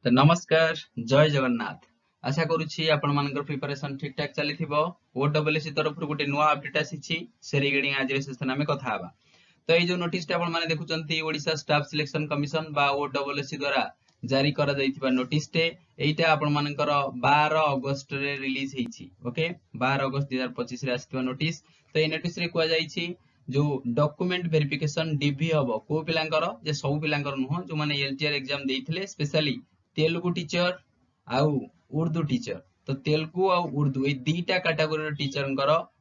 तो नमस्कार जय जगन्नाथ। आशा करुछि आपण मानकर प्रिपरेशन ठीक ठाक चली थिबो। ओडब्ल्यूएससी तरफ गोटे नुआ अपडेट आसीछि से रिगार्डिंग आज सेशन में कथा हबा। तो ये जो नोटिस टा आपण माने देखुचंती ओडिशा स्टाफ सिलेक्शन कमिशन बा ओडब्ल्यूएससी द्वारा जारी करा जाइथिबा नोटिस टे एइटा आपण मानकर 12 अगस्त रे रिलीज हेछि। ओके 12 अगस्त 2025 रे आसीथिबा नोटिस। तो ए नोटिस रे कुआ जाइछि जो डॉक्यूमेंट वेरिफिकेशन डीवी हबो को पिलांकर जे सब पिलांकर नुह जो माने एलटीआर एग्जाम देइथिले स्पेशली तेलुगु टीचर आउ उर्दू टीचर। तो तेलुगु आउ उर्दू ए दीटा कैटेगरी टीचर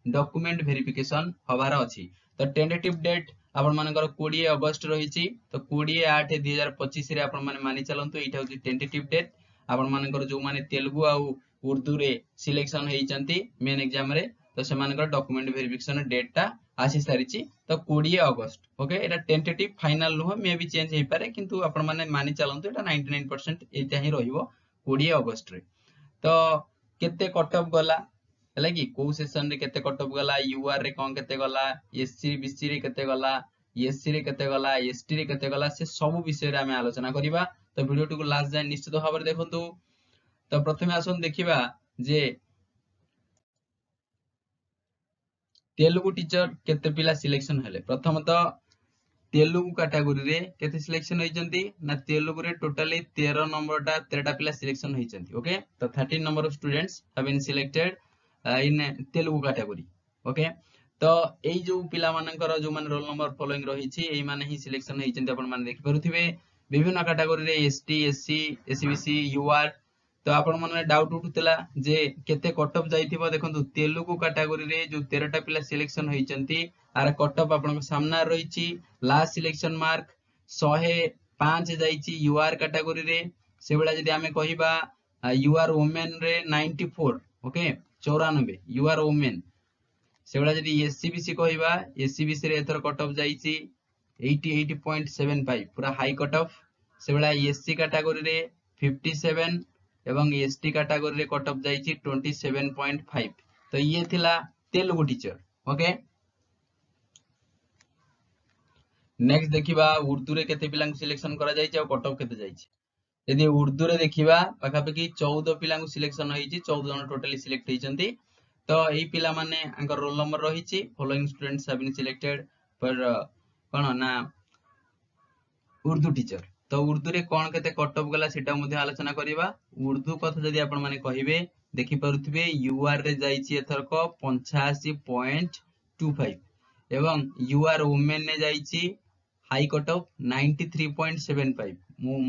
डॉक्यूमेंट वेरिफिकेशन हबार अछि। तो टेंटेटिव डेट आपण मानकर 20 अगस्त रहिछि। तो 20/8/2025 रे आपण माने मानि चलंतु एटा होछि टेंटेटिव डेट। आपण मानकर जो माने तेलुगु आउ उर्दू रे सिलेक्शन हेइचंती मेन एग्जाम रे तो से मानकर डॉक्यूमेंट वेरिफिकेशन डेट टा आसी सारिछि। तो 20 अगस्त ओके एटा टेंटेटिव फाइनल नुह मे भी चेंज हेइ पारे किंतु आपण माने मानि चलंतु एटा 99% एटा ही रहिबो 20 अगस्त रे। तो केते कट ऑफ गला हैला कि को सेशन रे केते कट ऑफ गला यूआर रे कोन केते गला एससी बीसी रे केते गला एससी रे केते गला एसटी रे केते गला से सब विषय रे हमें आलोचना करिबा। तो वीडियो टू लास्ट जाय निश्चित भाବରେ देखंतु। तो प्रथमे आसन देखिबा जे तेलुगु टीचर केते पिला सिलेक्शन हेले। प्रथमतः तेलुगु कैटेगरी रे केते सिलेक्शन होइचंती ना तेलुगु रे टोटली 13 नंबर टा 13टा पिला सिलेक्शन होइचंती। ओके तो 13 number of students have been selected in Telugu category. Okay तो एई जो पिला मानकर जो मान रोल नंबर फॉलोइंग रहिछि एई माने ही सिलेक्शन होइचंती। आपण माने देखि परुथिबे विभिन्न कैटेगरी रे एसटी एससी एसबीसी यूआर। तो आपण मन डाउट उठुतला जे केते कट ऑफ जाइथिबो। देखंतु तेलुगु कैटेगरी रे जो 13टा पिला सिलेक्शन होइचंती आर कट ऑफ आपण सामना रहिछि लास्ट सिलेक्शन मार्क 105 जाइछि यूआर कैटेगरी रे। से बेला जदी हमें कहिबा यूआर वुमेन रे 94 ओके 94 यूआर वुमेन। से बेला जदी एससीबीसी कहिबा एससीबीसी रे एथर कट ऑफ जाइछि 88.75 पूरा हाई कट ऑफ। से बेला एससी कैटेगरी रे 57 एवं एसटी कैटेगरी रे कट ऑफ जाइछि 27.5। तो ये थिला तेलुगु टीचर। ओके नेक्स्ट देखिबा उर्दू रे केते पिलांग सिलेक्शन करा जाइछि आ कट ऑफ केते जाइछि। यदि उर्दू रे देखिबा पाखापाखि 14 पिलांग सिलेक्शन होइछि 14 जन टोटली सिलेक्ट होइछंती। तो एई पिला माने अंकर रोल नंबर रहिछि following students have been selected for कोन ना उर्दू टीचर। तो उर्दू रे कोन केते कट ऑफ गला सेटा मध्ये आलोचना करिबा। उर्दू कथा जदी आपण माने कहिबे देखि परुथिबे यूआर रे जाइछि एथरक 85.25 एवं यूआर वुमेन ने जाइछि हाई कट ऑफ 93.75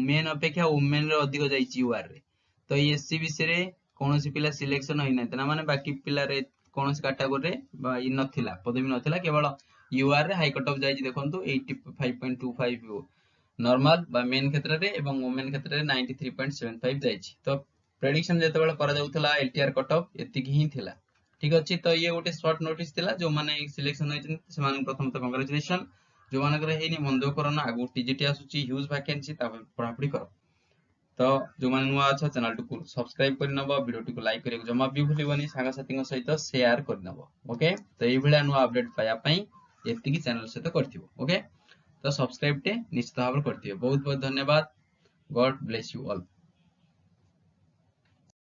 मेन अपेक्षा वुमेन रे अधिक जाइछि यूआर रे। तो एससीबीसी रे कोनोसी पिला सिलेक्शन होई नै तना माने बाकी पिला रे कोनोसी कैटेगरी रे इ नथिला पदवी नथिला केवल यूआर रे हाई कट ऑफ जाइछि। देखंतु 85.25 नॉर्मल बा मेन क्षेत्र रे एवं वुमेन क्षेत्र रे 93.75 जाइछि। तो प्रेडिक्शन जेते बेला करा जाउथला एलटीआर कट ऑफ एतिकी ही थिला। ठीक अछि। तो ये गोटे शॉर्ट नोटिस थिला जो माने सिलेक्शन होइछन से माने प्रथम तो कांग्रेचुलेशन। जो मानकर हेनी मन दुख करना आगु टीजीटी आसुची ह्यूज वैकेंसी ता पढ़ापढ़ी करो। तो जो माने नुआ अच्छा चैनल टू सब्सक्राइब कर नबो वीडियो टू लाइक करियो जमा भी भूलिबनी सांगा साथी सहित शेयर कर नबो। ओके तो एई भलिया नुआ अपडेट पाया पई एतिकी चैनल सहित करथिबो। ओके तो सब्सक्राइब टे निश्चित भाव करथिबो। बहुत बहुत धन्यवाद। God bless you all.